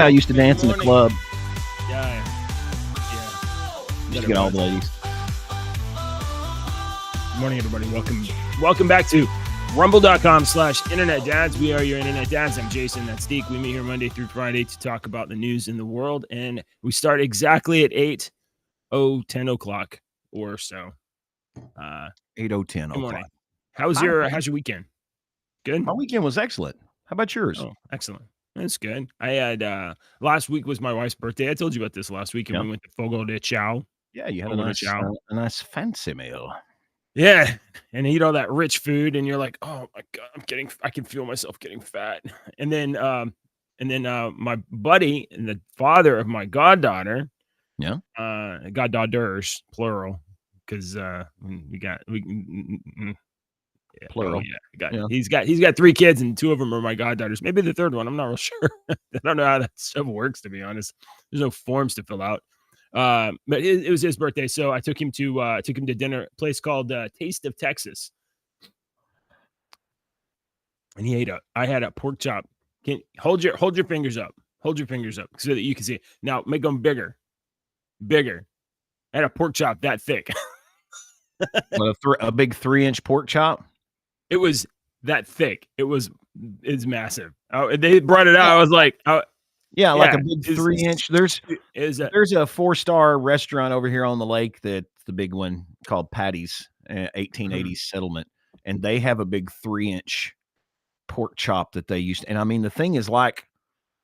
how I used to dance in the club. Yeah. Just get all the ladies. Good morning, everybody. Welcome back to rumble.com/internet dads. We are your internet dads. I'm Jason. That's Deke. We meet here Monday through Friday to talk about the news in the world. And we start exactly at 10 o'clock or so. 8:10 Good morning. o'clock. How's your weekend? Good? My weekend was excellent. How about yours? Oh, excellent. That's good. I had last week was my wife's birthday. I told you about this last week, and we went to Fogo de Chao. Yeah, you had Fogo a nice fancy meal. Yeah, and eat all that rich food, and you're like, oh my god, I can feel myself getting fat. And then my buddy and the father of my goddaughter, goddaughters plural, because plural. He's got 3 kids, and 2 of them are my goddaughters. Maybe the third one, I'm not real sure. I don't know how that stuff works, to be honest. There's no forms to fill out. But it was his birthday, so I took him to dinner, a place called Taste of Texas, and I had a pork chop. Hold your fingers up, so that you can see it. Now make them bigger. I had a pork chop that thick. A big 3-inch pork chop. It was that thick. It's massive. They brought it out. I was like, yeah, like a big 3-inch. There's a 4-star restaurant over here on the lake that's the big one called Patty's, 1880s settlement, and they have a big 3-inch pork chop that they used. And I mean, the thing is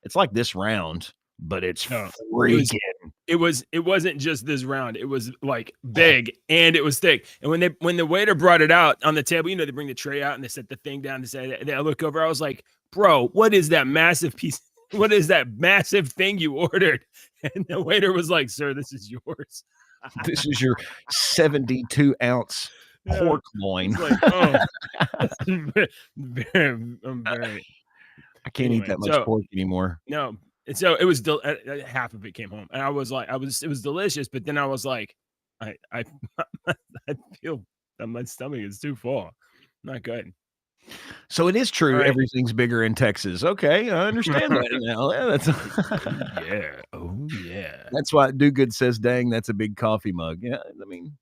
it's like this round, but it's freaking. It wasn't just this round. It was like big and it was thick. And when the waiter brought it out on the table, they bring the tray out and they set the thing down. I look over. I was like, bro, what is that massive piece? What is that massive thing you ordered? And the waiter was like, sir, this is yours. This is your 72-ounce pork loin. Like, I'm very. I can't eat that much pork anymore. No. And so it was half of it came home, and I was like, it was delicious. But then I was like, I feel that my stomach is too full. Not good. So it is true. Right. Everything's bigger in Texas. Okay, I understand that now. Yeah, oh yeah. That's why Do Good says, "Dang, that's a big coffee mug." Yeah, I mean,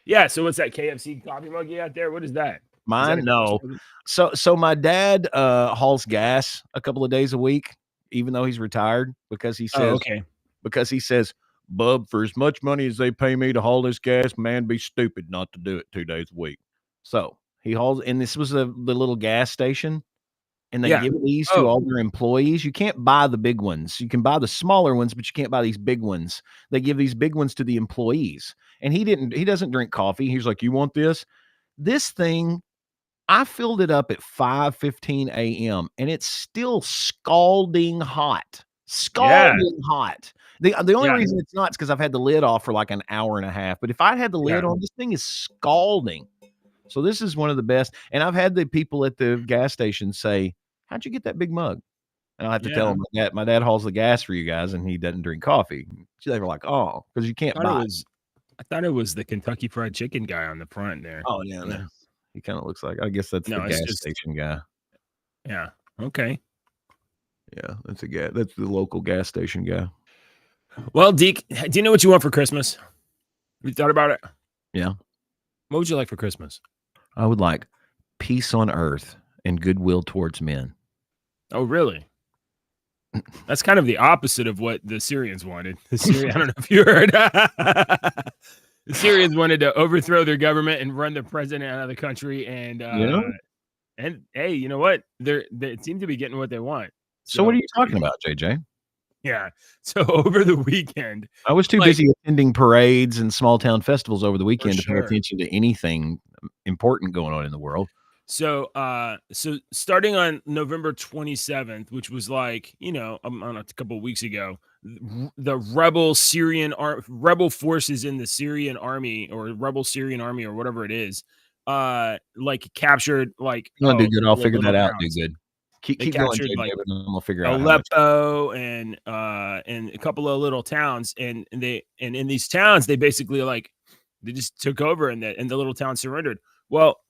yeah. So what's that KFC coffee mug you got there? What is that? Mine? No. So my dad hauls gas a couple of days a week, even though he's retired, because he says, Bub, for as much money as they pay me to haul this gas, man, be stupid not to do it 2 days a week. So he hauls, and this was the little gas station, and they give these to all their employees. You can't buy the big ones. You can buy the smaller ones, but you can't buy these big ones. They give these big ones to the employees. And he doesn't drink coffee. He's like, you want this? This thing, I filled it up at 5:15 a.m. and it's still scalding hot. Hot. The only reason it's not is because I've had the lid off for like an hour and a half. But if I had the lid on, this thing is scalding. So this is one of the best. And I've had the people at the gas station say, how'd you get that big mug? And I have to tell them my dad hauls the gas for you guys and he doesn't drink coffee. So they were like, oh, because you can't buy it. I thought it was the Kentucky Fried Chicken guy on the front there. Oh, yeah. No. He kind of looks like, I guess that's the gas station guy. Yeah. Okay. Yeah, that's the local gas station guy. Well, Deke, do you know what you want for Christmas? Have you thought about it? Yeah. What would you like for Christmas? I would like peace on earth and goodwill towards men. Oh, really? That's kind of the opposite of what the Syrians wanted. I don't know if you heard. The Syrians wanted to overthrow their government and run the president out of the country. And hey, you know what? They seem to be getting what they want. So what are you talking about, JJ? Yeah. So over the weekend, I was too busy attending parades and small town festivals over the weekend to pay attention to anything important going on in the world. So starting on November 27th, which was like, a couple of weeks ago, the rebel forces in the Syrian army or rebel Syrian army or whatever it is, captured do good. I'll figure that out. Do good. Keep captured going, we'll figure out Aleppo and a couple of little towns, and in these towns they basically they just took over and the little town surrendered. Well,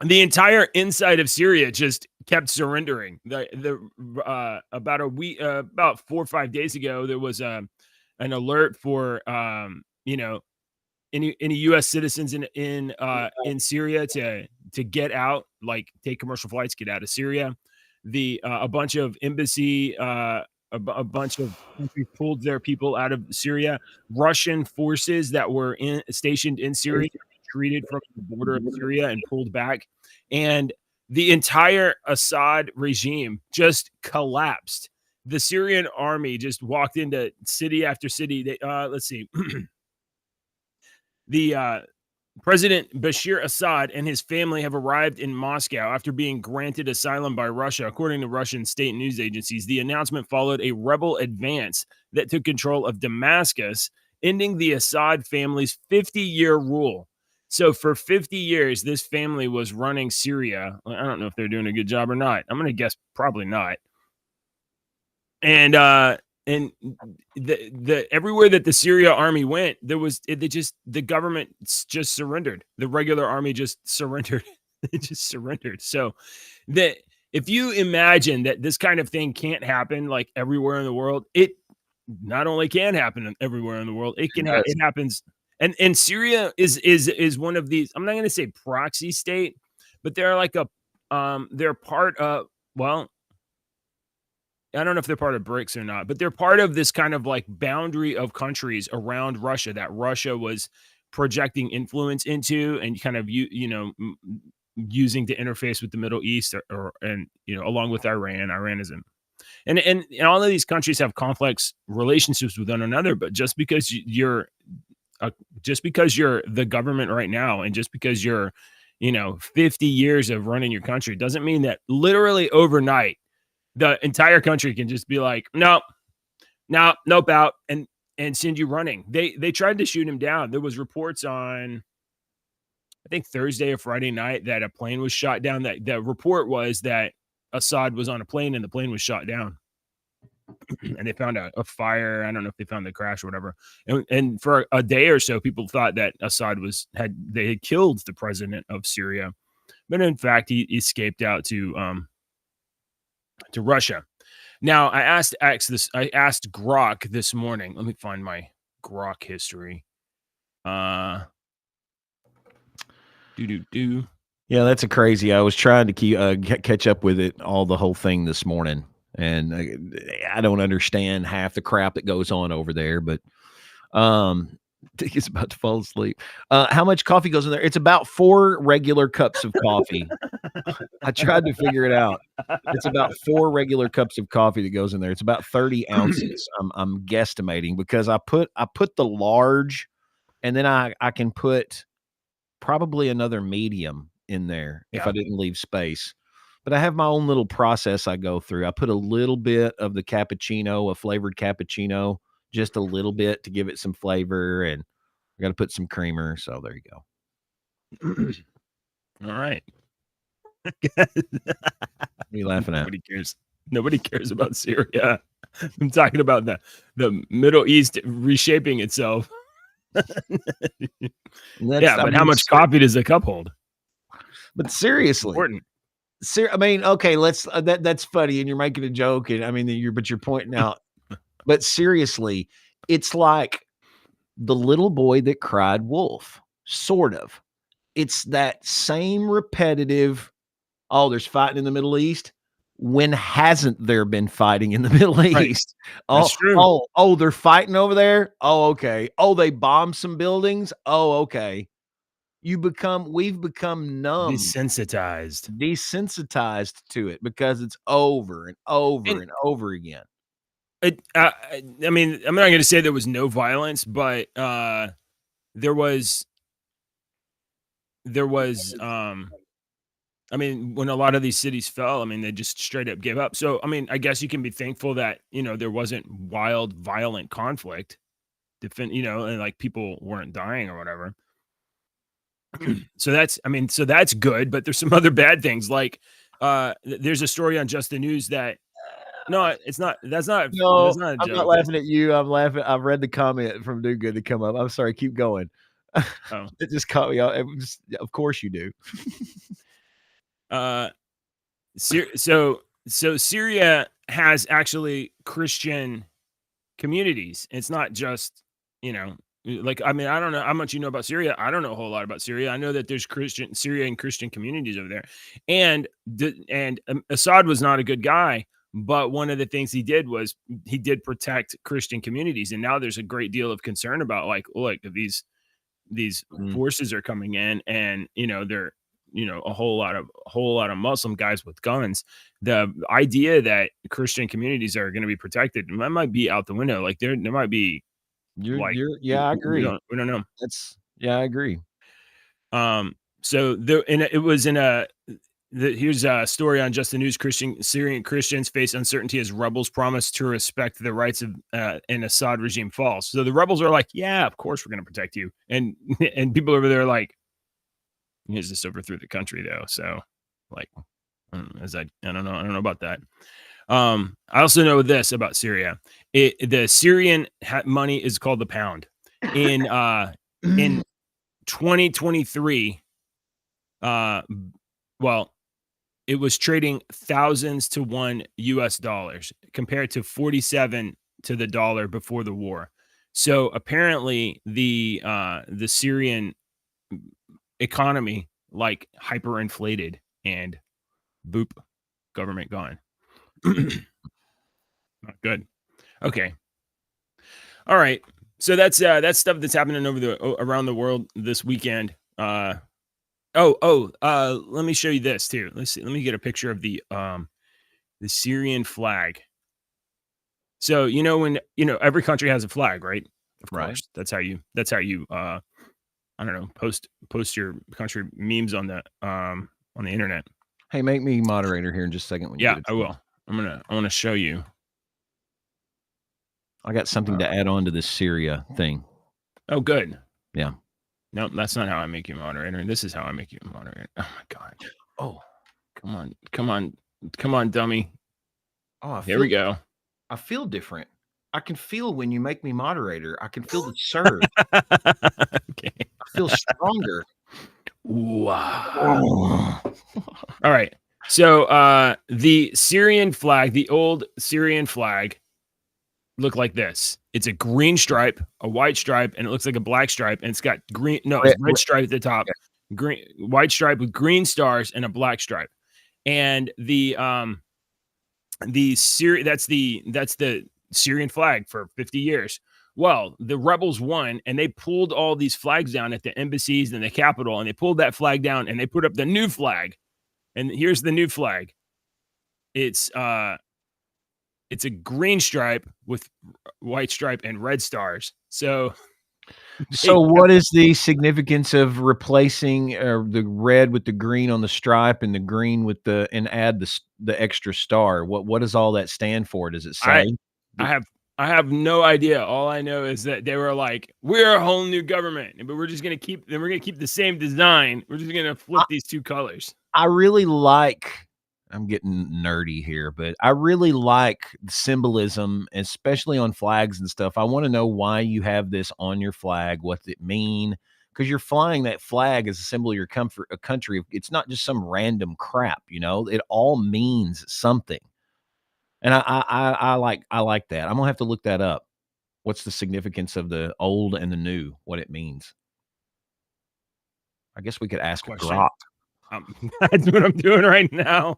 the entire inside of Syria just kept surrendering. About 4 or 5 days ago, there was an alert for any U.S. citizens in Syria to get out, like take commercial flights, get out of Syria. A bunch of a bunch of countries pulled their people out of Syria. Russian forces that were stationed in Syria retreated from the border of Syria and pulled back, and the entire Assad regime just collapsed. The Syrian army just walked into city after city. Let's see. The President Bashir Assad and his family have arrived in Moscow after being granted asylum by Russia, according to Russian state news agencies. The announcement followed a rebel advance that took control of Damascus, ending the Assad family's 50-year rule. So for 50 years, this family was running Syria. I don't know if they're doing a good job or not. I'm going to guess probably not. And the everywhere that the Syria army went, the government just surrendered. The regular army just surrendered. It just surrendered. So if you imagine that this kind of thing can't happen like everywhere in the world, it not only can happen everywhere in the world, it happens. And Syria is one of these, I'm not going to say proxy state, but they're like they're part of, well, I don't know if they're part of BRICS or not, but they're part of this kind of like boundary of countries around Russia that Russia was projecting influence into and kind of, using to interface with the Middle East along with Iran. Iran isn't. And all of these countries have complex relationships with one another, but just because you're the government right now, and just because you're, 50 years of running your country, doesn't mean that literally overnight the entire country can just be like, nope out and send you running. They tried to shoot him down. There was reports on, I think Thursday or Friday night, that a plane was shot down. That the report was that Assad was on a plane and the plane was shot down. And they found a fire. I don't know if they found the crash or whatever. And for a day or so, people thought that Assad had killed the president of Syria, but in fact, he escaped out to Russia. Now, I asked Grok this morning. Let me find my Grok history. Yeah, that's a crazy. I was trying to catch up with it, the whole thing this morning. And I don't understand half the crap that goes on over there, but he's about to fall asleep. How much coffee goes in there? It's about 4 regular cups of coffee. I tried to figure it out. It's about 4 regular cups of coffee that goes in there. It's about 30 ounces. I'm guesstimating, because I put the large, and then I can put probably another medium in there if I didn't leave space. But I have my own little process I go through. I put a little bit of the cappuccino, a flavored cappuccino, just a little bit to give it some flavor, and I got to put some creamer. So there you go. All right. What are you laughing at? Nobody cares about Syria. I'm talking about the Middle East reshaping itself. But how much coffee does a cup hold? But seriously, important. I mean, okay, let's that's funny, and you're making a joke, and I mean, you're pointing out. But seriously, it's like the little boy that cried wolf, sort of. It's that same repetitive, oh, there's fighting in the Middle East. When hasn't there been fighting in the Middle East? That's true. Oh, they're fighting over there? Oh, okay. Oh, they bombed some buildings? Oh, okay. We've become numb. Desensitized to it, because it's over and over and over again. I mean, I'm not going to say there was no violence, but there was I mean, when a lot of these cities fell, I mean, they just straight up gave up. So, I mean, I guess you can be thankful that, there wasn't wild, violent conflict, and like people weren't dying or whatever. So that's good, but there's some other bad things. Like, there's a story on Just the News that, no, it's not. That's not. No, that's not a joke. I'm not laughing at you. I'm laughing. I've read the comment from Do Good to come up. I'm sorry. Keep going. Oh. It just caught me out. Of course you do. So Syria has actually Christian communities. It's not just, like, I mean, I don't know how much you know about Syria. I don't know a whole lot about Syria. I know that there's Syrian Christian communities over there, and Assad was not a good guy. But one of the things he did was he did protect Christian communities, and now there's a great deal of concern about, like, look, these forces are coming in, and they're a whole lot of Muslim guys with guns. The idea that Christian communities are going to be protected, that might be out the window. Like there might be, I agree. We don't know. I agree. So here's a story on Just the News. Syrian Christians face uncertainty as rebels promise to respect the rights of an Assad regime falls. So the rebels are like, yeah, of course we're going to protect you. And people over there are like, he's just overthrew the country though. So like, I don't know about that. I also know this about Syria. The Syrian money is called the pound. In 2023, it was trading thousands to $1 compared to 47 to the dollar before the war. So apparently the Syrian economy like hyperinflated, and boop, government gone. Not good. Okay. All right. So that's stuff that's happening around the world this weekend. Let me show you this too. Let's see. Let me get a picture of the Syrian flag. So when every country has a flag, right? Of course. That's how you I don't know, post your country memes on the internet. Hey, make me moderator here in just a second. I will. I want to show you. I got something to add on to this Syria thing. Oh, good. Yeah. No, that's not how I make you moderator. This is how I make you moderator. Oh my God. Oh, come on, dummy. Oh, here we go. I feel different. I can feel when you make me moderator. I can feel the surge. Okay. I feel stronger. Wow. All right. So the Syrian flag, the old Syrian flag, look like this. It's a green stripe, a white stripe, and it looks like a black stripe, and it's got red stripe at the top. Okay. White stripe with green stars and a black stripe. And that's the Syrian flag for 50 years. Well, the rebels won, and they pulled all these flags down at the embassies and the capital, and they pulled that flag down, and they put up the new flag. And here's the new flag. It's a green stripe with white stripe and red stars. So what is the significance of replacing the red with the green on the stripe and the green with and add the extra star? What does all that stand for? Does it say? I have no idea. All I know is that they were like, we're a whole new government, but we're just going to keep the same design. We're just going to flip these two colors. I really like, I'm getting nerdy here, but I really like symbolism, especially on flags and stuff. I want to know why you have this on your flag. What's it mean? Because you're flying that flag as a symbol of your country. It's not just some random crap, it all means something. And I like that. I'm gonna have to look that up. What's the significance of the old and the new? What it means? I guess we could ask Grok. That's what I'm doing right now.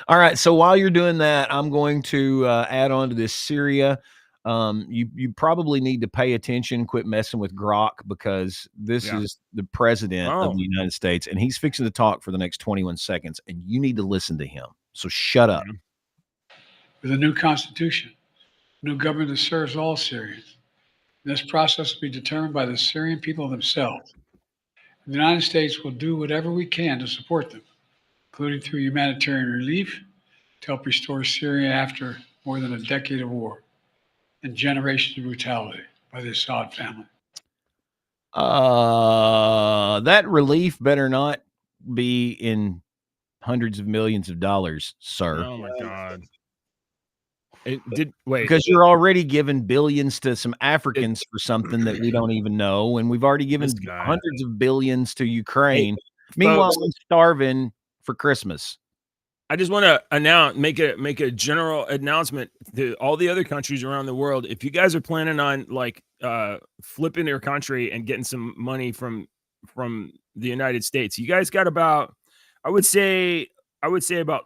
All right. So while you're doing that, I'm going to add on to this Syria. You probably need to pay attention. Quit messing with Grok, because this is the president of the United States, and he's fixing to talk for the next 21 seconds, and you need to listen to him. So shut up. With a new constitution, a new government that serves all Syrians. This process will be determined by the Syrian people themselves. The United States will do whatever we can to support them, including through humanitarian relief, to help restore Syria after more than a decade of war and generations of brutality by the Assad family. That relief better not be in hundreds of millions of dollars, sir. Oh my God. Because you're already giving billions to some Africans for something that we don't even know, and we've already given hundreds of billions to Ukraine. Meanwhile, I'm starving for Christmas. I just want to make a general announcement to all the other countries around the world. If you guys are planning on like flipping your country and getting some money from the United States, you guys got about, I would say about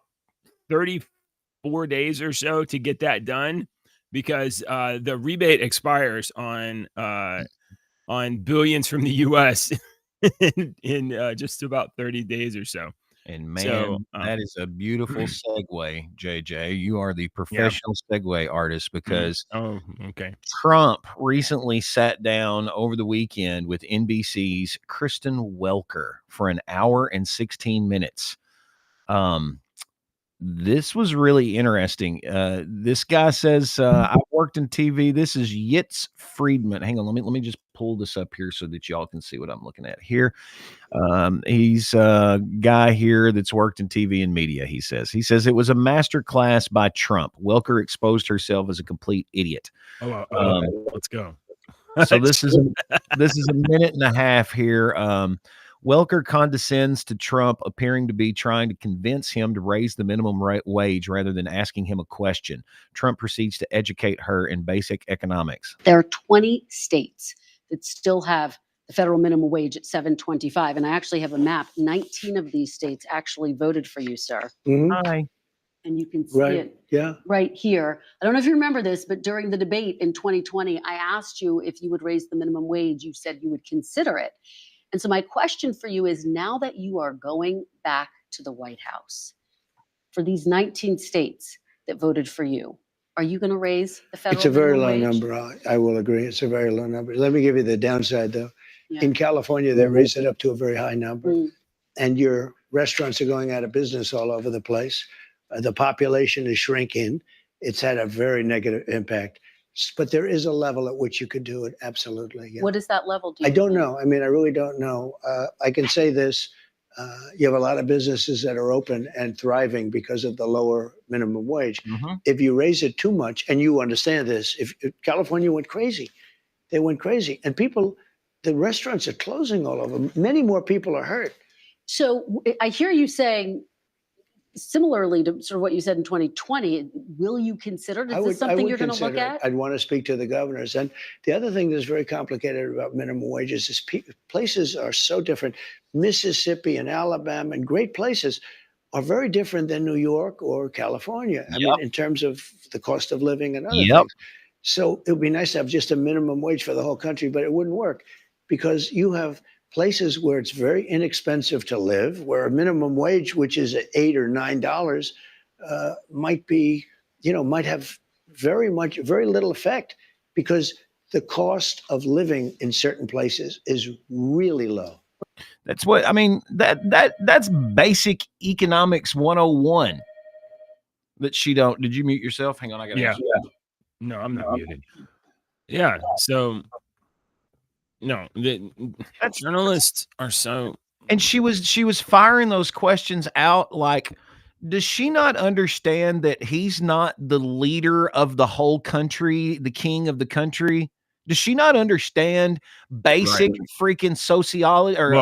34 days or so to get that done, because the rebate expires on billions from the US in just about 30 days or so. And man, that is a beautiful segue, JJ. You are the professional segue artist, because okay. Trump recently sat down over the weekend with NBC's Kristen Welker for an hour and 16 minutes. This was really interesting. This guy says, I've worked in TV. This is Yitz Friedman. Hang on, let me just pull this up here so that y'all can see what I'm looking at here. He's a guy here that's worked in TV and media. He says it was a master class by Trump. Welker exposed herself as a complete idiot. Let's go. So this is a minute and a half here. Welker condescends to Trump, appearing to be trying to convince him to raise the minimum wage rather than asking him a question. Trump proceeds to educate her in basic economics. There are 20 states that still have the federal minimum wage at $7.25. And I actually have a map. 19 of these states actually voted for you, sir. Mm-hmm. Hi. And you can see it right here. I don't know if you remember this, but during the debate in 2020, I asked you if you would raise the minimum wage. You said you would consider it. And so my question for you is, now that you are going back to the White House, for these 19 states that voted for you, are you going to raise the federal minimum wage? It's a very low number. I will agree. It's a very low number. Let me give you the downside, though. Yeah. In California, they raised it up to a very high number. And your restaurants are going out of business all over the place. The population is shrinking. It's had a very negative impact. But there is a level at which you could do it. Absolutely. Yeah. What is that level? I don't know. I mean, I really don't know. I can say this. You have a lot of businesses that are open and thriving because of the lower minimum wage. Mm-hmm. If you raise it too much, and you understand this, if California went crazy, they went crazy. And the restaurants are closing all over. Many more people are hurt. So I hear you saying, similarly to sort of what you said in 2020, will you consider it? Is this something you're going to look at? I'd want to speak to the governors. And the other thing that's very complicated about minimum wages is places are so different. Mississippi and Alabama and great places are very different than New York or California. I mean, in terms of the cost of living and other things. So it would be nice to have just a minimum wage for the whole country, but it wouldn't work, because you have places where it's very inexpensive to live, where a minimum wage, which is at $8 or $9, might have very little effect, because the cost of living in certain places is really low. That's what I mean. That's basic economics 101. That she don't. Did you mute yourself? Hang on, I got to. Yeah. No, I'm not muted. Yeah. So. No, journalists are so. And she was firing those questions out like, does she not understand that he's not the leader of the whole country, the king of the country? Does she not understand basic freaking sociology or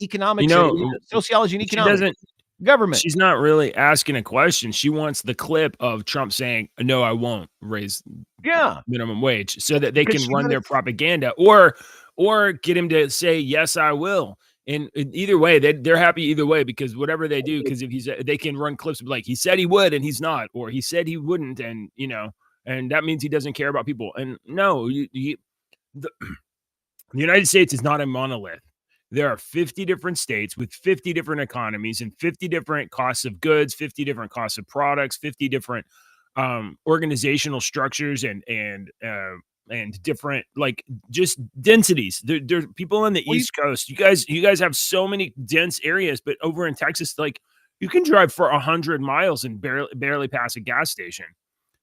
economics, sociology and economics? Government. She's not really asking a question. She wants the clip of Trump saying, "No, I won't raise minimum wage," so that they can run their propaganda, or get him to say, "Yes, I will." And either way, they're happy either way, because whatever they do, because if they can run clips of like, he said he would and he's not, or he said he wouldn't, and and that means he doesn't care about people. And no, the United States is not a monolith. There are 50 different states with 50 different economies and 50 different costs of goods, 50 different costs of products, 50 different organizational structures and different, like, just densities. There's people on the East Coast. You guys have so many dense areas, but over in Texas, like, you can drive for 100 miles and barely pass a gas station.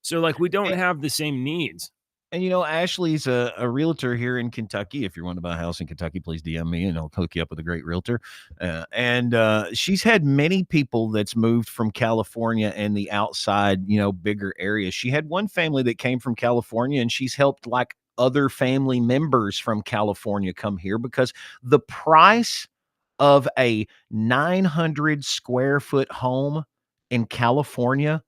So, like, we don't have the same needs. And, Ashley's a realtor here in Kentucky. If you want to buy a house in Kentucky, please DM me and I'll hook you up with a great realtor. And she's had many people that's moved from California and the outside, bigger areas. She had one family that came from California, and she's helped like other family members from California come here because the price of a 900 square foot home in California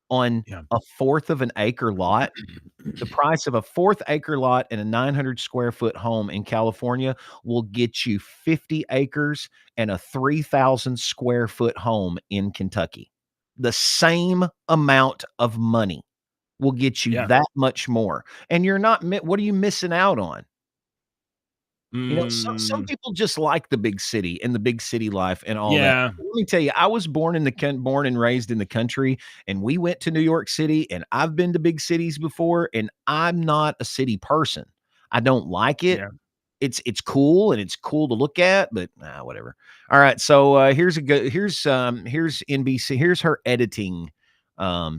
on a fourth of an acre lot. The price of a fourth acre lot and a 900 square foot home in California will get you 50 acres and a 3,000 square foot home in Kentucky. The same amount of money will get you that much more. And you're not, what are you missing out on? You know, some people just like the big city and the big city life and all that. Let me tell you, I was born and raised in the country, and we went to New York City, and I've been to big cities before, and I'm not a city person. I don't like it. It's cool, and it's cool to look at, but whatever. All right, so here's NBC. Here's her editing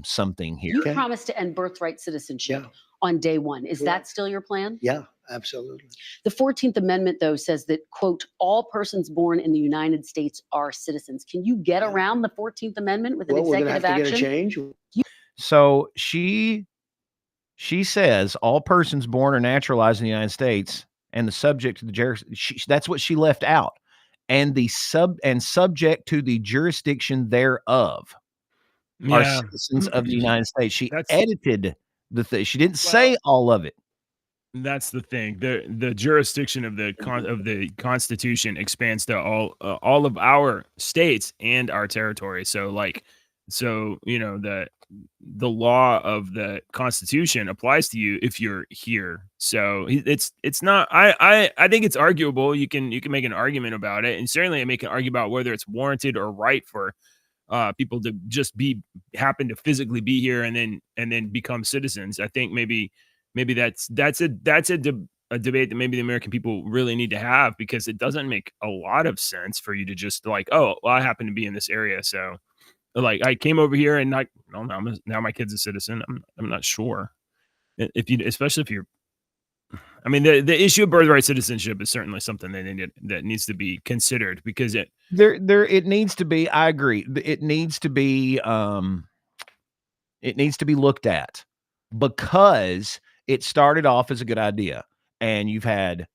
something here. You promised to end birthright citizenship on day one. Is that still your plan? Yeah, absolutely. The 14th Amendment, though, says that, quote, all persons born in the United States are citizens. Can you get around the 14th Amendment with an executive action? Get a change. So she says all persons born or naturalized in the United States and the subject to the that's what she left out. And subject to the jurisdiction thereof are citizens of the United States. She edited the thing. She didn't say all of it. That's the thing. The jurisdiction of the Constitution expands to all of our states and our territory. So you know, the law of the Constitution applies to you if you're here. So it's not. I think it's arguable. You can make an argument about it, and certainly make an argument about whether it's warranted or right for people to just happen to physically be here and then become citizens. I think maybe that's a debate that maybe the American people really need to have, because it doesn't make a lot of sense for you to just like, oh, well, I happen to be in this area, so like I came over here and now my kid's a citizen. I'm not sure especially if you're. I mean, the issue of birthright citizenship is certainly something that needs to be considered, because it needs to be. I agree. It needs to be. It needs to be looked at, because it started off as a good idea, and you've had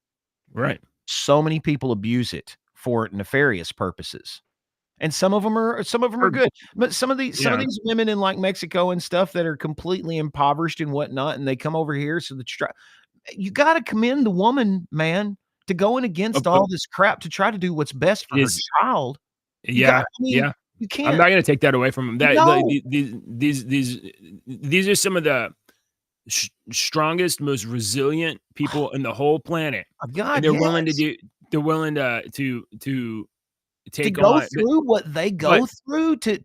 so many people abuse it for nefarious purposes. And some of them are good, but some of these women in like Mexico and stuff that are completely impoverished and whatnot, and they come over here. So you got to commend the woman, man, to going against all this crap to try to do what's best for her child. You can't. I'm not going to take that away from them. These are some of the strongest, most resilient people in the whole planet. God, and they're willing to do. They're willing to go through what they go through to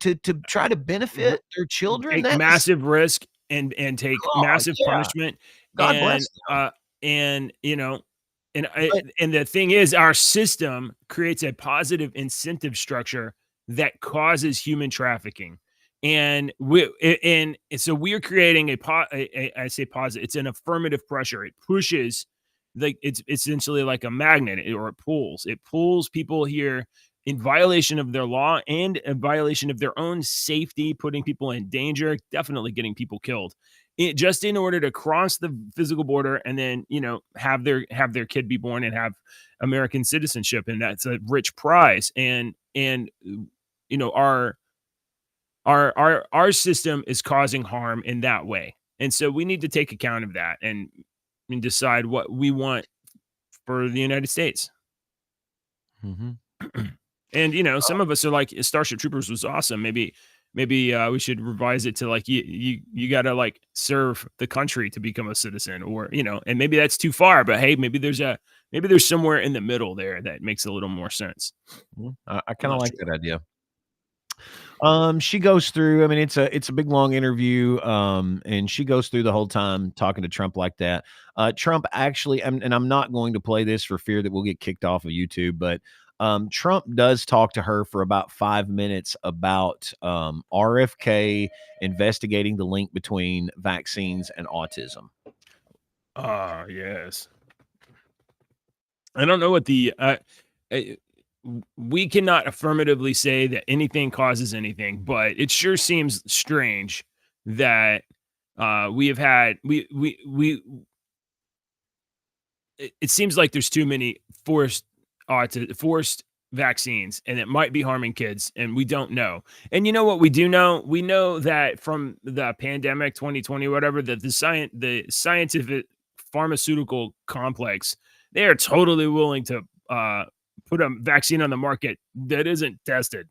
try to benefit their children. Take massive risk and take massive punishment. God bless them. And you know, and the thing is, our system creates a positive incentive structure that causes human trafficking. And so we're creating I say positive, it's an affirmative pressure. It pushes, like it's essentially like a magnet, or it pulls people here in violation of their law and a violation of their own safety, putting people in danger, definitely getting people killed, just in order to cross the physical border and then, you know, have their kid be born and have American citizenship. And that's a rich prize. And you know, our system is causing harm in that way. And so we need to take account of that and decide what we want for the United States. Mm-hmm. And, you know, some of us are like, Starship Troopers was awesome. Maybe we should revise it to like, you got to like serve the country to become a citizen, or, you know, and maybe that's too far, but hey, maybe there's somewhere in the middle there that makes a little more sense. I kind of like that idea. She goes through, I mean, it's a big long interview. And she goes through the whole time talking to Trump like that. Trump actually, and I'm not going to play this for fear that we'll get kicked off of YouTube, but Trump does talk to her for about 5 minutes about RFK investigating the link between vaccines and autism. Yes. I don't know what we cannot affirmatively say that anything causes anything, but it sure seems strange that we have had it seems like there's too many forced vaccines, and it might be harming kids, and we don't know. And you know what we do know? We know that from the pandemic 2020, whatever, that the scientific pharmaceutical complex, they are totally willing to put a vaccine on the market that isn't tested.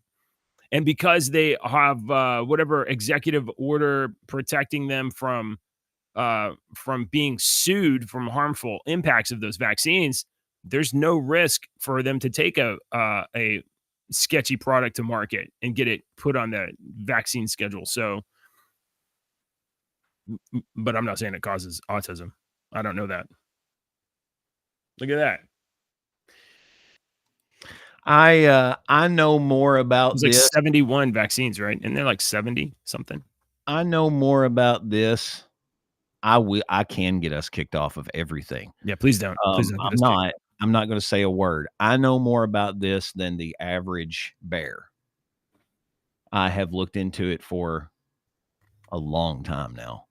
And because they have whatever executive order protecting them from being sued from harmful impacts of those vaccines, there's no risk for them to take a sketchy product to market and get it put on the vaccine schedule. So, but I'm not saying it causes autism. I don't know that. Look at that. I know more about It's this. Like 71 vaccines, right? And they're like 70 something. I know more about this. I can get us kicked off of everything. Yeah, please don't. Please don't. I'm not going to say a word. I know more about this than the average bear. I have looked into it for a long time now.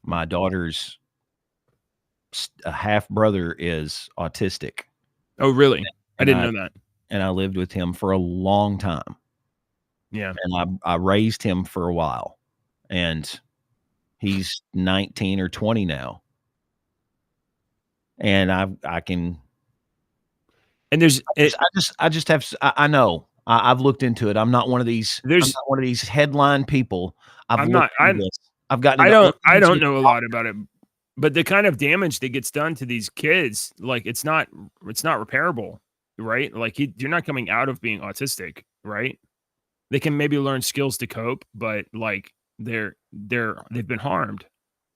My daughter's half brother is autistic. Oh, really? I didn't know that. And I lived with him for a long time. Yeah. And I raised him for a while. And he's 19 or 20 now. And I can. And there's. I just have. I know. I've looked into it. I'm not one of these. I'm not one of these headline people. I've got. I don't know a lot about it, but the kind of damage that gets done to these kids, like it's not repairable, right? Like you're not coming out of being autistic, right? They can maybe learn skills to cope, but like they've been harmed,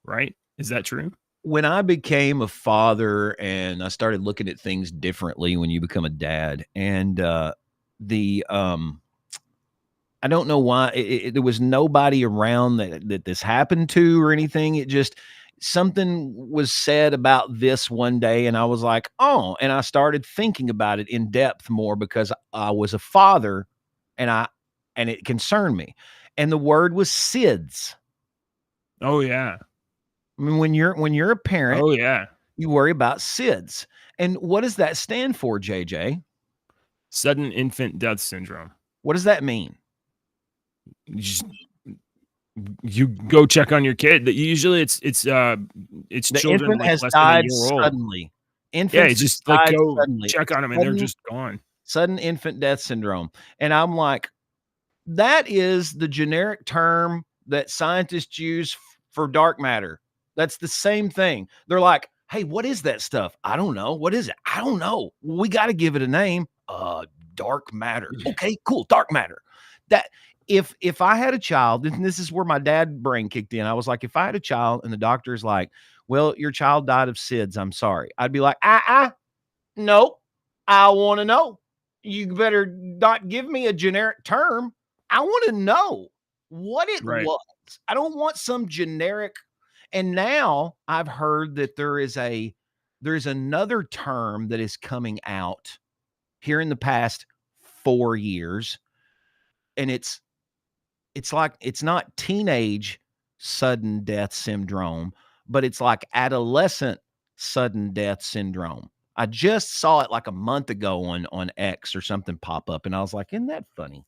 right? Is that true? When I became a father and I started looking at things differently when you become a dad, and I don't know why there was nobody around that this happened to or anything. It just, something was said about this one day and I was like, oh, and I started thinking about it in depth more because I was a father and it concerned me. And the word was SIDS. Oh yeah. I mean, when you're a parent, oh yeah, you worry about SIDS. And what does that stand for, JJ? Sudden infant death syndrome. What does that mean? You go check on your kid. That usually it's the children infant like has less died than a year old. Suddenly. Yeah, just like go suddenly. Check on them and they're just gone. Sudden infant death syndrome. And I'm like, that is the generic term that scientists use for dark matter. That's the same thing. They're like, hey, what is that stuff? I don't know. What is it? I don't know. We got to give it a name. Dark matter. Okay, cool. Dark matter. That if I had a child, and this is where my dad brain kicked in. I was like, if I had a child and the doctor's like, well, your child died of SIDS, I'm sorry. I'd be like, no, I want to know. You better not give me a generic term. I want to know what it was. I don't want some generic. And now I've heard that there's another term that is coming out here in the past 4 years. And it's like, it's not teenage sudden death syndrome, but it's like adolescent sudden death syndrome. I just saw it like a month ago on X or something pop up. And I was like, isn't that funny?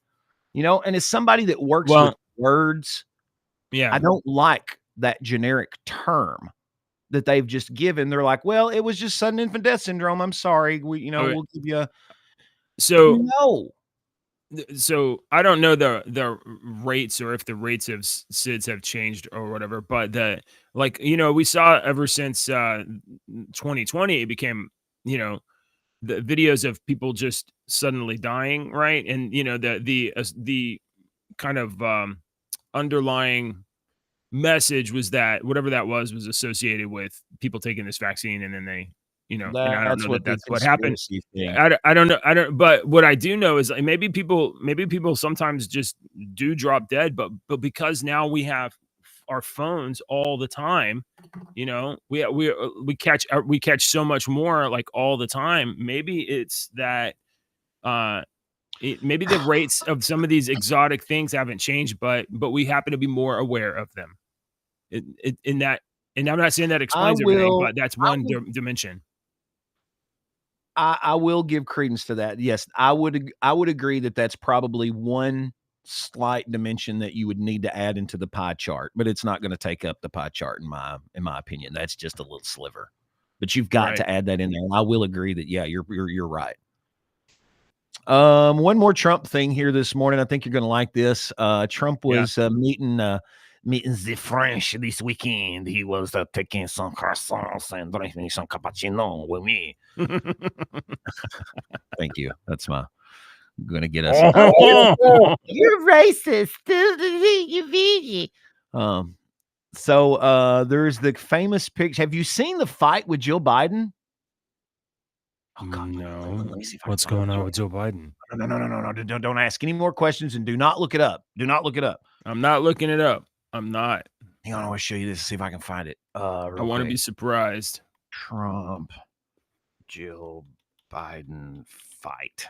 You know, and as somebody that works with words, yeah, I don't like that generic term that they've just given. They're like, well, it was just sudden infant death syndrome. I'm sorry. We'll give you. So I don't know the rates or if the rates of SIDS have changed or whatever, but we saw ever since 2020, it became, the videos of people just suddenly dying. Right. And, the kind of underlying message was that whatever that was associated with people taking this vaccine. And then they, I don't know that's what happened. I don't know. But what I do know is like maybe people sometimes just do drop dead, but because now we have our phones all the time, we catch so much more like all the time. Maybe it's that maybe the rates of some of these exotic things haven't changed, but we happen to be more aware of them. In that, and I'm not saying that explains everything, but that's one dimension. I will give credence to that. Yes, I would agree that that's probably one slight dimension that you would need to add into the pie chart, but it's not going to take up the pie chart in my opinion. That's just a little sliver. But you've got to add that in there. And I will agree that you're right. One more Trump thing here this morning. I think you're going to like this. Trump was meeting the French this weekend. He was taking some croissants and drinking some cappuccino with me. Thank you. That's going to get us. You're racist. So there's the famous picture. Have you seen the fight with Joe Biden? Oh God, no. What's going on with Joe Biden? No. Don't ask any more questions and do not look it up. Do not look it up. I'm not looking it up. I'm not. Hang on, I want to show you this. See if I can find it. I want to be surprised. Trump, Joe Biden fight.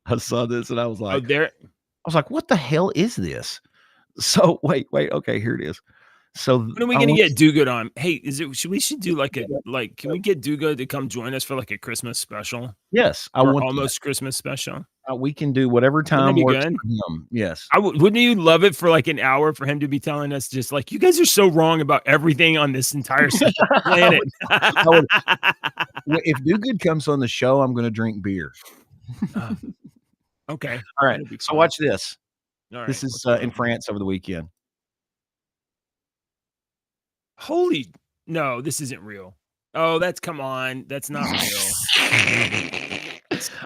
I saw this and I was like, what the hell is this? So wait. Okay, here it is. So when are we gonna get Do Good on? Hey, we should do can we get Do Good to come join us for like a Christmas special? Yes, I want almost that. Christmas special. We can do whatever time works for him. Yes, wouldn't you love it for like an hour for him to be telling us just like you guys are so wrong about everything on this entire planet. If Do Good comes on the show, I'm going to drink beer. Okay, all right. So watch this. All right. This is in France over the weekend. No, this isn't real. Oh, come on. That's not real.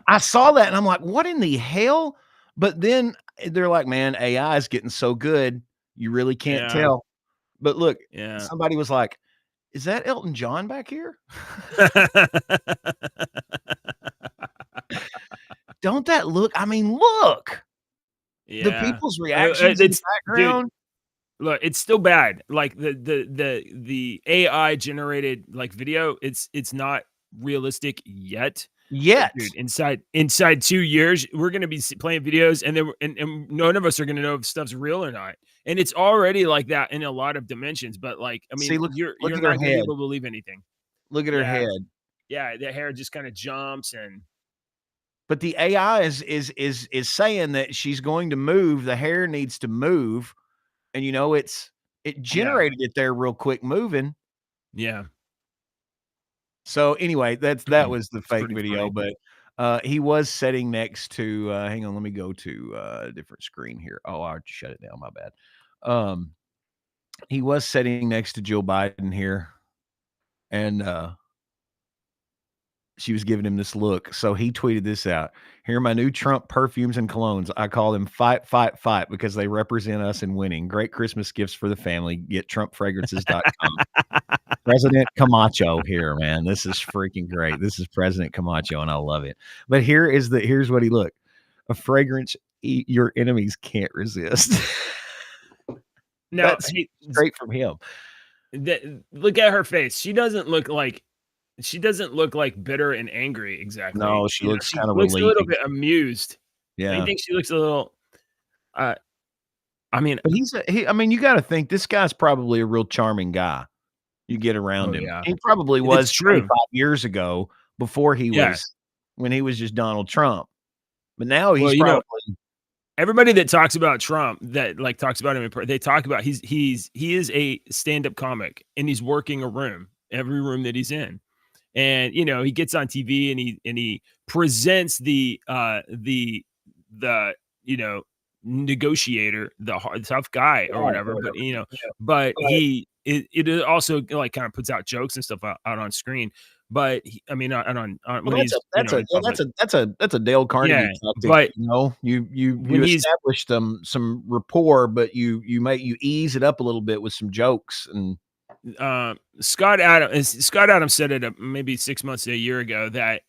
I saw that and I'm like, what in the hell? But then they're like, man, AI is getting so good. You really can't tell. But look, somebody was like, is that Elton John back here? Don't that look? I mean, look. Yeah. The people's reactions in the background. Dude, look, it's still bad. Like the AI generated like video, it's not realistic yet. Dude, inside 2 years, we're gonna be playing videos, and none of us are gonna know if stuff's real or not. And it's already like that in a lot of dimensions. But like, I mean, you're not gonna be able to believe anything. Look at her head. Yeah, the hair just kind of jumps and. But the AI is saying that she's going to move. The hair needs to move. And it generated it there real quick moving. Yeah. So anyway, that was the fake video, funny. But he was sitting next to hang on, let me go to a different screen here. Oh, I shut it down, my bad. He was sitting next to Joe Biden here, and she was giving him this look. So he tweeted this out. Here are my new Trump perfumes and colognes. I call them fight, fight, fight because they represent us in winning. Great Christmas gifts for the family. Get TrumpFragrances.com. President Camacho here, man. This is freaking great. This is President Camacho, and I love it. But here's what he looked. A fragrance your enemies can't resist. Now, that's straight from him. Look at her face. She doesn't look like bitter and angry exactly. No, she looks kind of a little bit amused. Yeah, I think she looks a little. I mean, but you got to think this guy's probably a real charming guy. You get around him. Yeah. He probably was 25 years ago before he was when he was just Donald Trump. But now he's probably. Everybody that talks about Trump, that like talks about him, they talk about he is a stand-up comic, and he's working a room, every room that he's in. And he gets on TV and he presents the negotiator, the tough guy or whatever. But it also like kind of puts out jokes and stuff out on screen. But that's a Dale Carnegie tactic. But you establish some rapport, but you ease it up a little bit with some jokes. And Scott Adams said it maybe 6 months to a year ago that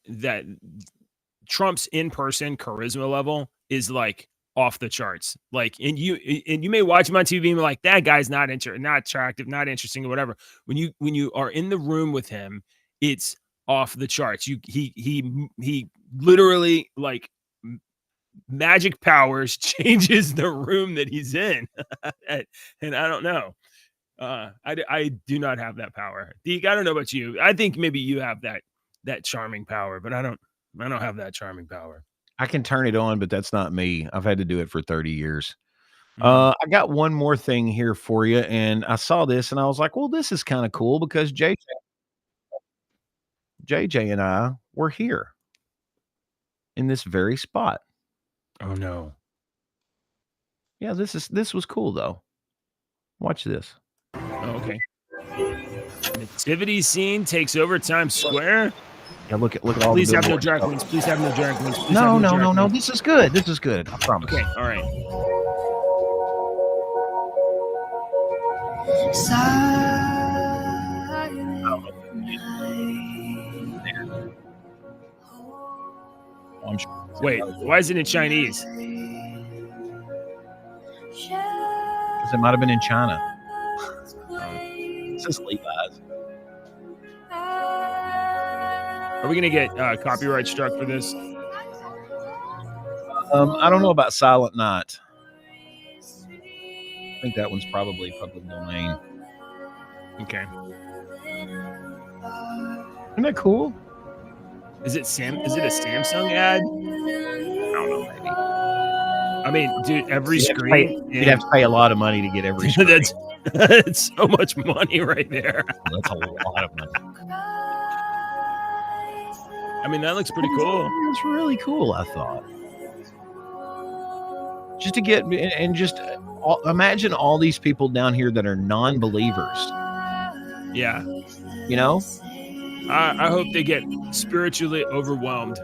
Trump's in-person charisma level is like off the charts. Like, and you may watch him on TV and be like, that guy's not attractive, not interesting, or whatever. When you are in the room with him, it's off the charts. He literally like magic powers changes the room that he's in. And I don't know. I do not have that power. Deke, I don't know about you. I think maybe you have that that charming power, but I don't have that charming power. I can turn it on, but that's not me. I've had to do it for 30 years. I got one more thing here for you, and I saw this and I was like, well, this is kind of cool because JJ and I were here in this very spot. Oh no. Yeah, this was cool though. Watch this. Oh, okay. Nativity scene takes over Times Square. Yeah, look at all. Please have no drag queens. Please have no drag queens. No. This is good. This is good. I promise. Okay. All right. I'm sure. Wait, why is it in Chinese? Because it might have been in China. This is Levi's. Are we gonna get copyright struck for this? I don't know about Silent Night. I think that one's probably public domain. Okay. Isn't that cool? Is it a Samsung ad? I don't know, maybe. I mean, dude, every screen. You'd have to pay a lot of money to get every screen. That's so much money right there. That's a lot of money. I mean, that looks pretty cool. It's really cool, I thought. Just to get, and just imagine all these people down here that are non-believers. Yeah. You know? I hope they get spiritually overwhelmed.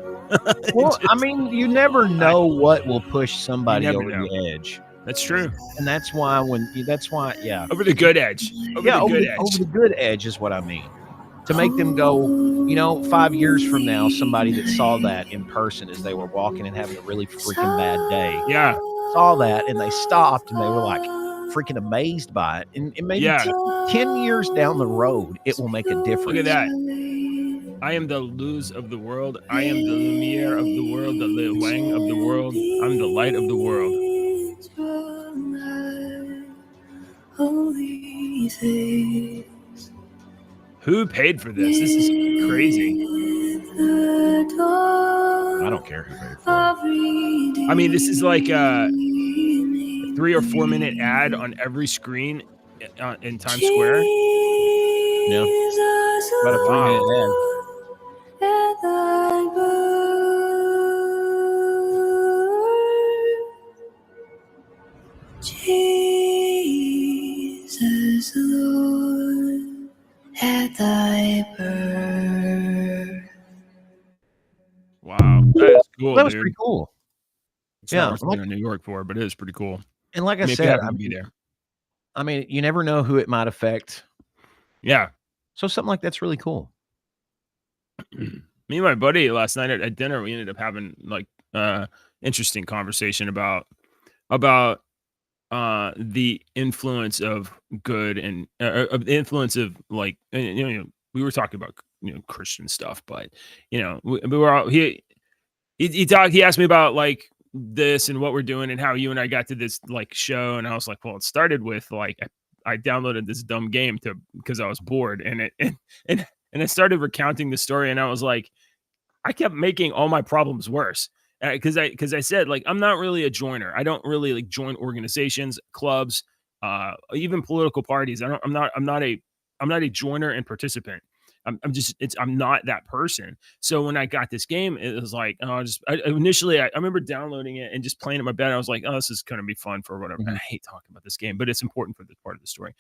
Well, I mean, you never know what will push somebody over the edge. That's true. And that's why yeah. Over the good edge. Over the good edge is what I mean. To make them go, 5 years from now, somebody that saw that in person as they were walking and having a really freaking bad day. Yeah. Saw that and they stopped and they were like freaking amazed by it. And maybe 10 years down the road, it will make a difference. Look at that. I am the luz of the world. I am the lumiere of the world, the Li Wang of the world. I'm the light of the world. Who paid for this? This is crazy. I don't care who paid for it. I mean, this is like a 3 or 4 minute ad on every screen in Times Square. Yeah. About a 3-minute ad. Jesus, Lord, at thy birth. Wow, that is cool. That was pretty cool. It's not what I'm in New York for, but it is pretty cool. And like I said, I'd be there. I mean, you never know who it might affect. Yeah. So something like that's really cool. Me and my buddy last night at dinner, we ended up having like interesting conversation about the influence of good and of the influence of like we were talking about Christian stuff, but we were all, he asked me about like this and what we're doing and how you and I got to this like show, and I was like, well, it started with like I downloaded this dumb game because I was bored, and I started recounting the story, and I was like, I kept making all my problems worse. Because I said, like, I'm not really a joiner. I don't really like join organizations, clubs, even political parties. I'm not a joiner and participant. I'm not that person. So when I got this game, it was like, initially I remember downloading it and just playing it in my bed. I was like, oh, this is going to be fun for whatever. I hate talking about this game, but it's important for this part of the story.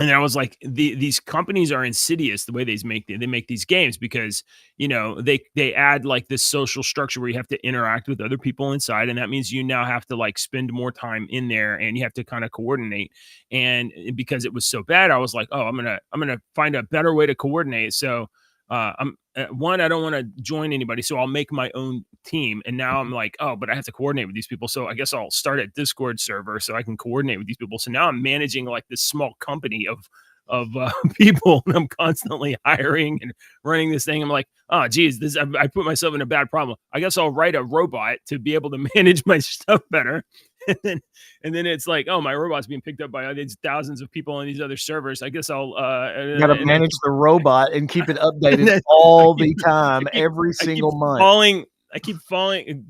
And I was like, these companies are insidious the way they make these games, because they add like this social structure where you have to interact with other people inside, and that means you now have to like spend more time in there, and you have to kind of coordinate. And because it was so bad, I was like, oh, I'm gonna find a better way to coordinate. So I don't want to join anybody, so I'll make my own team. And now I'm like, oh, but I have to coordinate with these people, so I guess I'll start a Discord server so I can coordinate with these people. So now I'm managing like this small company of people, and I'm constantly hiring and running this thing. I'm like, oh geez, I put myself in a bad problem. I guess I'll write a robot to be able to manage my stuff better. and then it's like, oh, my robot's being picked up by all these thousands of people on these other servers. I guess I'll gotta manage the robot and keep it updated all the time, every single month. I keep falling,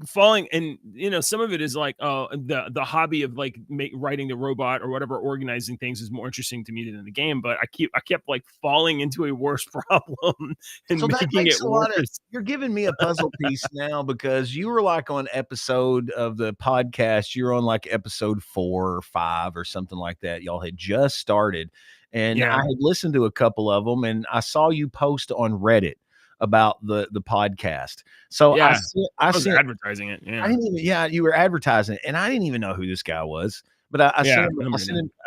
and some of it is like, the hobby of like writing the robot or whatever, organizing things is more interesting to me than the game. But I kept like falling into a worse problem and making it worse. You're giving me a puzzle piece now, because you were like on episode of the podcast. You're on like episode 4 or 5 or something like that. Y'all had just started, and I had listened to a couple of them, and I saw you post on Reddit about the podcast. So I was advertising it. Yeah. I didn't even, you were advertising it, and I didn't even know who this guy was. But I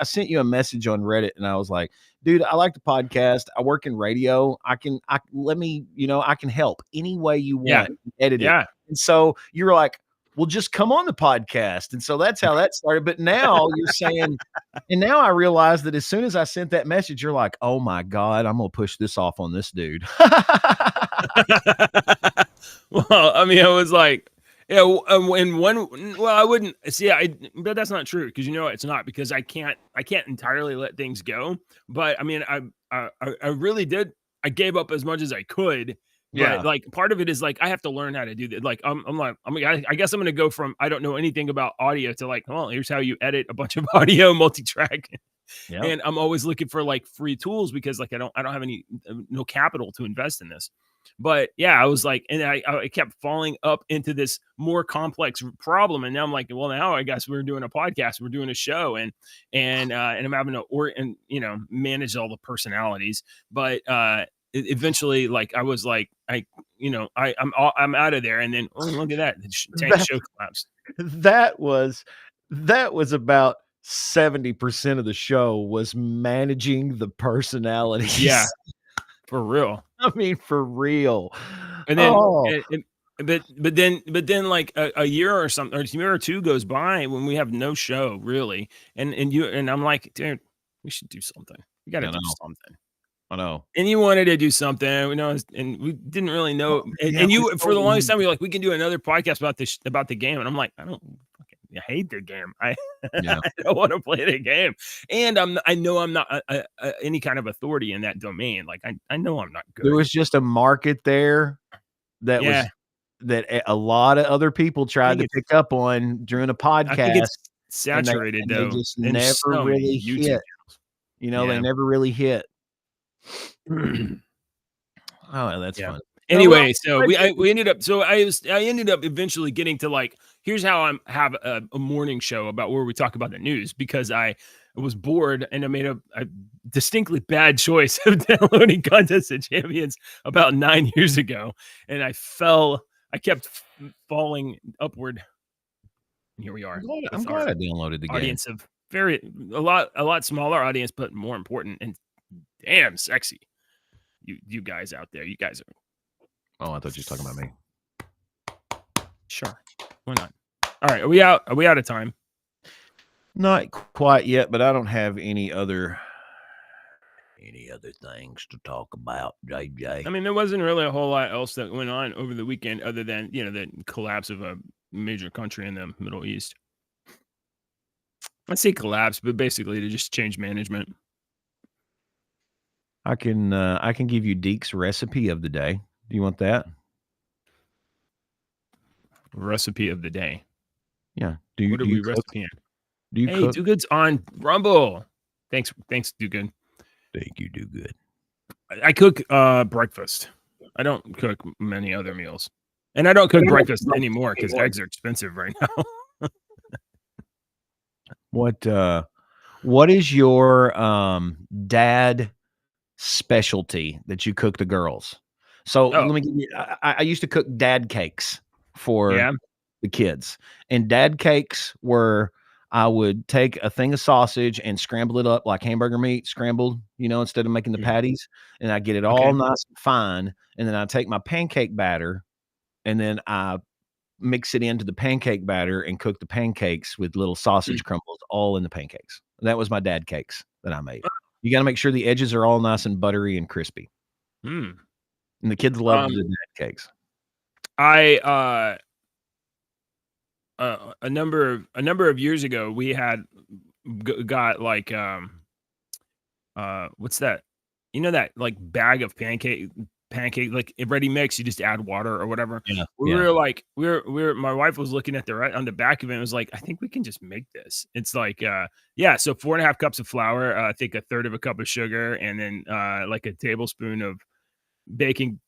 sent you a message on Reddit, and I was like, dude, I like the podcast. I work in radio. I can help any way you want, edit it. And so you were like, well, just come on the podcast. And so that's how that started. But now you're saying, and now I realize that as soon as I sent that message, you're like, oh my God, I'm going to push this off on this dude. Well, I mean, I was like, I wouldn't see, but that's not true. Cause it's not, because I can't entirely let things go. But I mean, I really did. I gave up as much as I could. But like part of it is like I have to learn how to do that. Like I guess I'm gonna go from I don't know anything about audio to like, well, here's how you edit a bunch of audio multi-track. And I'm always looking for like free tools, because like I don't have no capital to invest in this. But I was like, and I kept falling up into this more complex problem, and now I'm like, well, now I guess we're doing a podcast, we're doing a show, and I'm having to manage all the personalities, but eventually, like I was like, I'm out of there, and then look at that, the show collapsed. That was about 70% of the show was managing the personalities. Yeah, for real. I mean, for real. And then, but then, like a year or something, or a year or two goes by when we have no show really, and I'm like, dude, we should do something. We got to do something. I know. And you wanted to do something, and we didn't really know. And you, for the longest time, you're like, we can do another podcast about the game. And I'm like, I hate the game. I don't want to play the game. And I know I'm not any kind of authority in that domain. Like I know I'm not good. There was just a market there that a lot of other people tried to pick up on during a podcast. I think it's saturated though. They just never really hit. They never really hit. Oh, that's fun. Anyway, so we ended up. So I ended up eventually getting to like, here's how I have a morning show about where we talk about the news, because I was bored and I made a distinctly bad choice of downloading Contest of Champions about 9 years ago, and I kept falling upward. And here we are. I'm glad I downloaded the audience of a lot smaller audience, but more important and damn sexy. You guys out there, you guys are. Oh, I thought you were talking about me. Sure, why not? All right, are we out of time? Not quite yet, but I don't have any other things to talk about, JJ. I mean, there wasn't really a whole lot else that went on over the weekend, other than the collapse of a major country in the Middle East. I say collapse, but basically to just change management. I can give you Deke's recipe of the day. Do you want that? Recipe of the day. Yeah. What are we recipeing? Do you cook? Do Good's on Rumble. Thanks, Do Good. Thank you, Do Good. I cook breakfast. I don't cook many other meals, and I don't cook breakfast anymore because eggs are expensive right now. What is your dad specialty that you cook the girls? So let me give you. I used to cook dad cakes for the kids, and dad cakes were, I would take a thing of sausage and scramble it up like hamburger meat scrambled, instead of making the patties, and I get it all nice and fine, and then I take my pancake batter, and then I mix it into the pancake batter and cook the pancakes with little sausage crumbles all in the pancakes. And that was my dad cakes that I made. You got to make sure the edges are all nice and buttery and crispy. And the kids love the dad cakes. a number of years ago, we had got like what's that? You know that like bag of pancake like ready mix. You just add water or whatever. Yeah, We were like we were my wife was looking at on the back of it and was like, I think we can just make this. It's like yeah, so 4.5 cups of flour, I think 1/3 of a cup of sugar, and then like a tablespoon of baking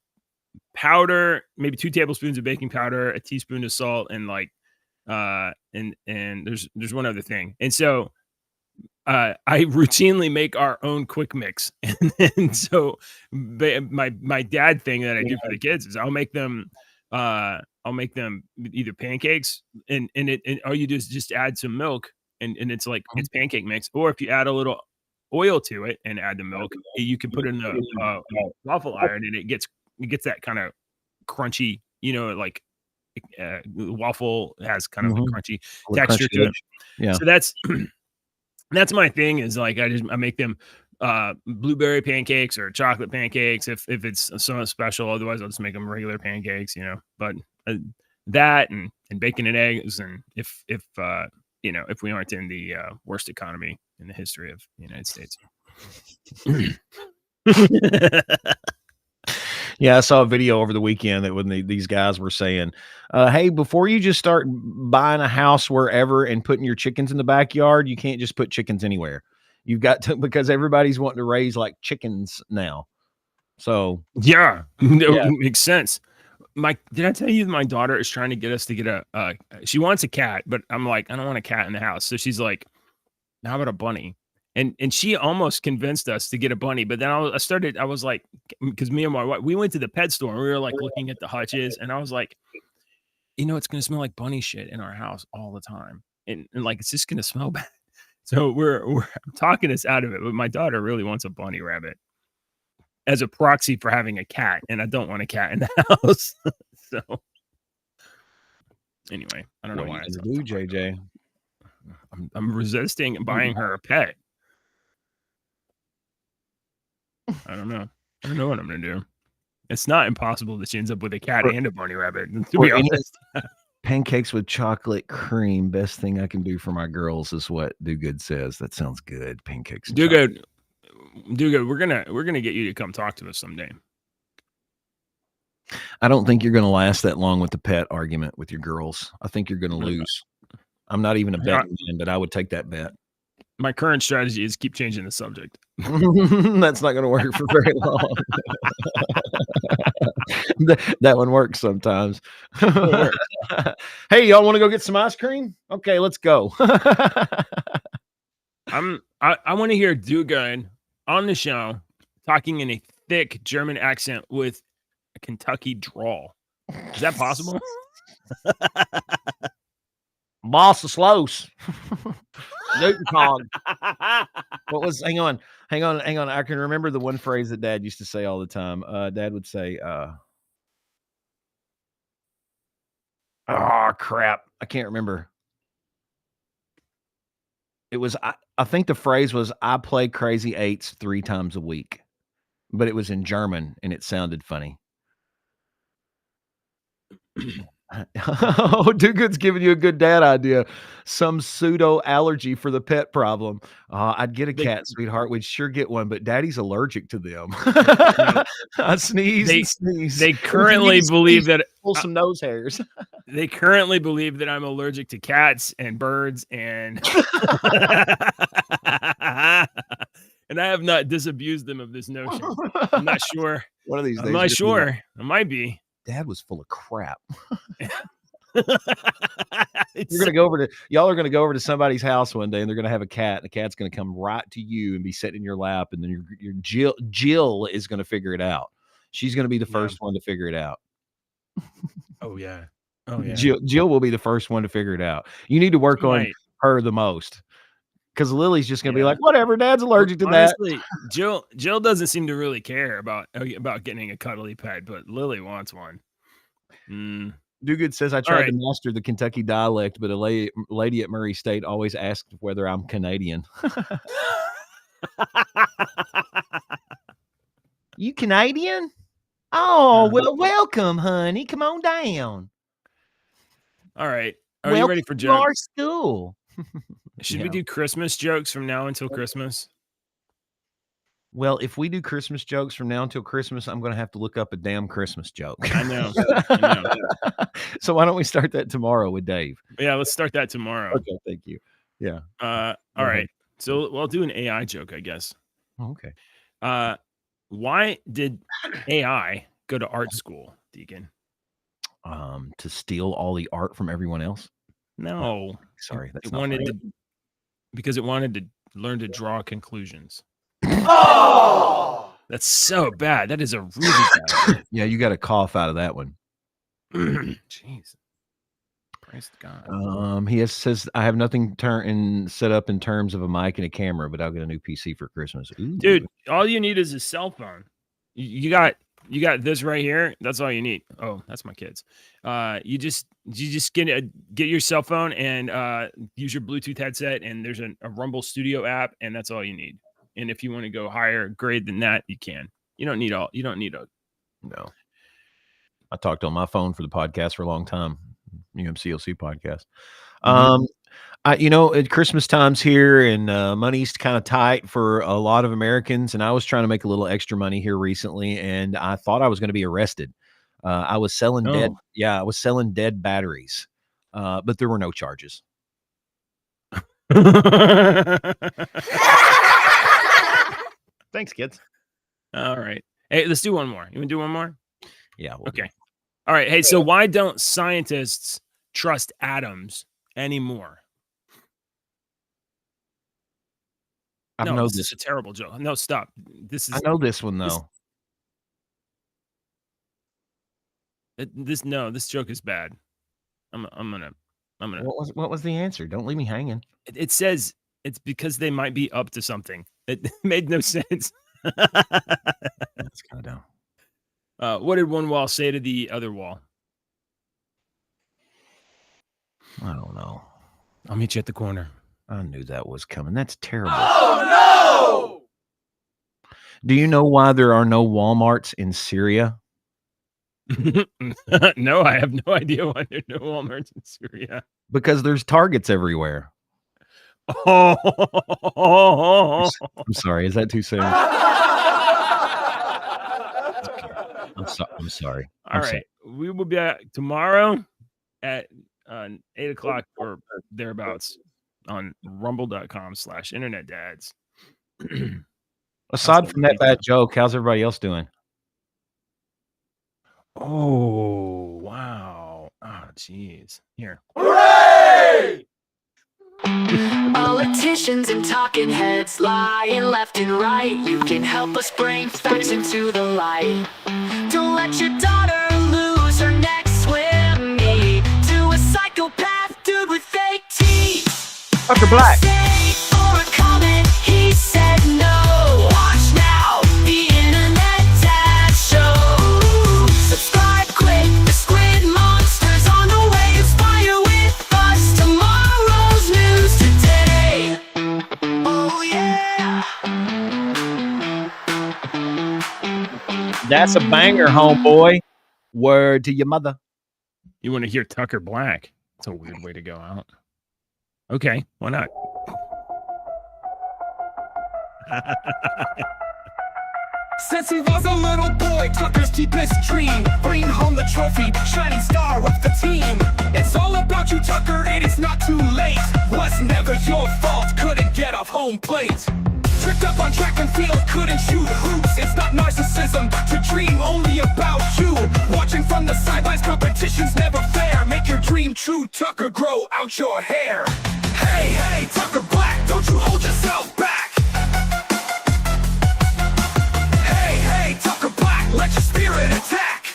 powder, maybe 2 tablespoons of baking powder, a teaspoon of salt, and like and there's one other thing. And so I routinely make our own quick mix. And so my dad thing that I do for the kids is I'll make them either pancakes and all you do is just add some milk and it's like it's pancake mix. Or if you add a little oil to it and add the milk, you can put it in a waffle iron and it gets that kind of crunchy, like waffle has kind of a crunchy texture to it. Yeah. So that's my thing is like I make them blueberry pancakes or chocolate pancakes if it's somewhat special. Otherwise, I'll just make them regular pancakes, But that and bacon and eggs, and if we aren't in the worst economy in the history of the United States. Yeah, I saw a video over the weekend that when these guys were saying, hey, before you just start buying a house wherever and putting your chickens in the backyard, you can't just put chickens anywhere. You've got to, because everybody's wanting to raise like chickens now. So yeah, it makes sense. Did I tell you my daughter is trying to get us to get she wants a cat, but I'm like, I don't want a cat in the house. So she's like, how about a bunny? And she almost convinced us to get a bunny, but then I was like, because me and my wife, we went to the pet store and we were like looking at the hutches, and I was like, it's gonna smell like bunny shit in our house all the time, and like it's just gonna smell bad. So we're talking us out of it, but my daughter really wants a bunny rabbit as a proxy for having a cat, and I don't want a cat in the house. So anyway, I don't know why I do, JJ. I'm resisting buying her a pet. I don't know. I don't know what I'm gonna do. It's not impossible that she ends up with a cat and a bunny rabbit. To be honest, pancakes with chocolate cream. Best thing I can do for my girls is what Do Good says. That sounds good. Pancakes. Do good. We're gonna get you to come talk to us someday. I don't think you're gonna last that long with the pet argument with your girls. I think you're gonna lose. I'm not even a betting man, but I would take that bet. My current strategy is keep changing the subject. That's not going to work for very long. That one works sometimes. Hey, y'all want to go get some ice cream? Okay, let's go. I want to hear Dugan on the show talking in a thick German accent with a Kentucky drawl. Is that possible? Boss of Slows. Newton Cog. What was hang on. I can remember the one phrase that Dad used to say all the time. Dad would say, oh crap. I can't remember. It was I think the phrase was I play crazy eights 3 times a week. But it was in German and it sounded funny. Oh, Do Good's giving you a good dad idea. Some pseudo allergy for the pet problem. I'd get a cat, sweetheart. We'd sure get one, but Daddy's allergic to them. I sneeze and sneeze. They currently believe that pull some nose hairs. They currently believe that I'm allergic to cats and birds and and I have not disabused them of this notion. I'm not sure. One of these days. I'm not sure. I might be. Dad was full of crap. Y'all are gonna go over to somebody's house one day, and they're gonna have a cat. And the cat's gonna come right to you and be sitting in your lap, and then your Jill is gonna figure it out. She's gonna be the first one to figure it out. Oh yeah. Jill will be the first one to figure it out. You need to work on her the most. Because Lily's just gonna be like, whatever, Dad's allergic to honestly, that. Jill doesn't seem to really care about getting a cuddly pet, but Lily wants one. Do Good says I tried to master the Kentucky dialect, but a lady at Murray State always asked whether I'm Canadian. You Canadian? Oh, well, welcome, honey. Come on down. All right. Are you ready for jokes? Our school. Should we do Christmas jokes from now until Christmas? Well, if we do Christmas jokes from now until Christmas, I'm going to have to look up a damn Christmas joke. I know. So why don't we start that tomorrow with Dave? Yeah, let's start that tomorrow. Okay, thank you. Yeah. All right. So I'll do an AI joke, I guess. Oh, okay. Why did AI go to art school, Deacon? To steal all the art from everyone else? No. Sorry, that's because it wanted to learn to draw conclusions. Oh, that's so bad. That is a really bad. Yeah, you got a cough out of that one. Jeez. Praise God. He says, I have nothing set up in terms of a mic and a camera, but I'll get a new PC for Christmas. Ooh. Dude, all you need is a cell phone. You got this right here. That's all you need. Oh, that's my kids. You just get your cell phone and use your Bluetooth headset, and there's a Rumble Studio app, and that's all you need. And if you want to go higher grade than that, you can. You don't need a. No. I talked on my phone for the podcast for a long time. UMCLC podcast. At Christmas time's here, and money's kind of tight for a lot of Americans. And I was trying to make a little extra money here recently, and I thought I was going to be arrested. I was selling dead. Yeah, I was selling dead batteries, but there were no charges. Thanks, kids. All right. Hey, let's do one more. You want to do one more? Yeah. Okay. All right. Hey, so why don't scientists trust atoms anymore? This is a terrible joke. No, stop. I know this one though. This joke is bad. I'm gonna. What was the answer? Don't leave me hanging. It says it's because they might be up to something. It made no sense. That's kind of dumb. What did one wall say to the other wall? I don't know. I'll meet you at the corner. I knew that was coming. That's terrible. Oh, no! Do you know why there are no Walmarts in Syria? No, I have no idea why there are no Walmarts in Syria. Because there's Targets everywhere. Oh, I'm sorry. Is that too soon? Okay. I'm sorry. All right. We will be back tomorrow at 8:00 or thereabouts on rumble.com/internetdads. Aside from that bad joke, how's everybody else doing? Oh, wow. Oh, geez. Here. Hooray! Politicians and talking heads lying left and right. You can help us bring facts into the light. Don't let your daughter lose her next swim meet to a psychopath dude with fake teeth. Tucker Black. For a comment, he said no. Watch now, the Internet Dad Show. Subscribe quick, the squid monster's on the way. Inspire with us tomorrow's news today. Oh yeah. That's a banger, homeboy. Word to your mother. You want to hear Tucker Black? It's a weird way to go out. Okay, why not? Since he was a little boy, Tucker's deepest dream, bring home the trophy, shining star of the team. It's all about you, Tucker, it is not too late. Was never your fault, couldn't get off home plate. Tricked up on track and field, couldn't shoot hoops. It's not narcissism to dream only about you. Watching from the sidelines, competition's never fair. Make your dream true, Tucker, grow out your hair. Hey, hey, Tucker Black, don't you hold yourself back. Hey, hey, Tucker Black, let your spirit attack.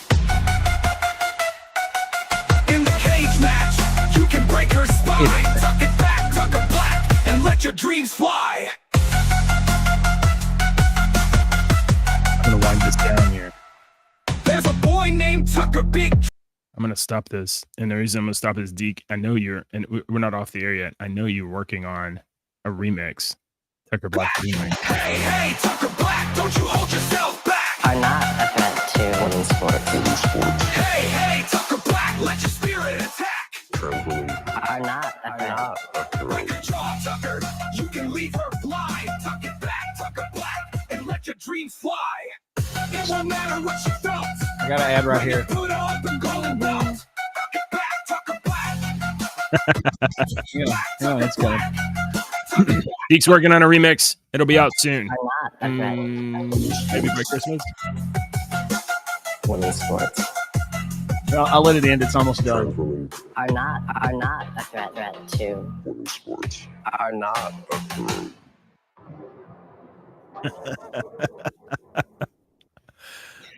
In the cage match, you can break her spine. Tuck it back, Tucker Black, and let your dreams fly. I'm gonna wind this down here. There's a boy named Tucker Big. I'm gonna stop this, and the reason I'm gonna stop is Deke. I know and we're not off the air yet. I know you're working on a remix, Tucker Black remix. Hey, hey, Tucker Black, don't you hold yourself back. Are not meant to women's sports. Hey, hey, Tucker Black, let your spirit attack. I dreams fly. It won't matter what you felt. I got an ad right here. Put on the golden belt. Get back, Tucker Black. Yeah, that's good. Deke's working on a remix. It'll be out soon. Are not a threat. Maybe by Christmas. Women's sports I'll let it end. It's almost done. are not a threat to Are not a threat.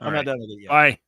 I'm not done with it yet. Bye.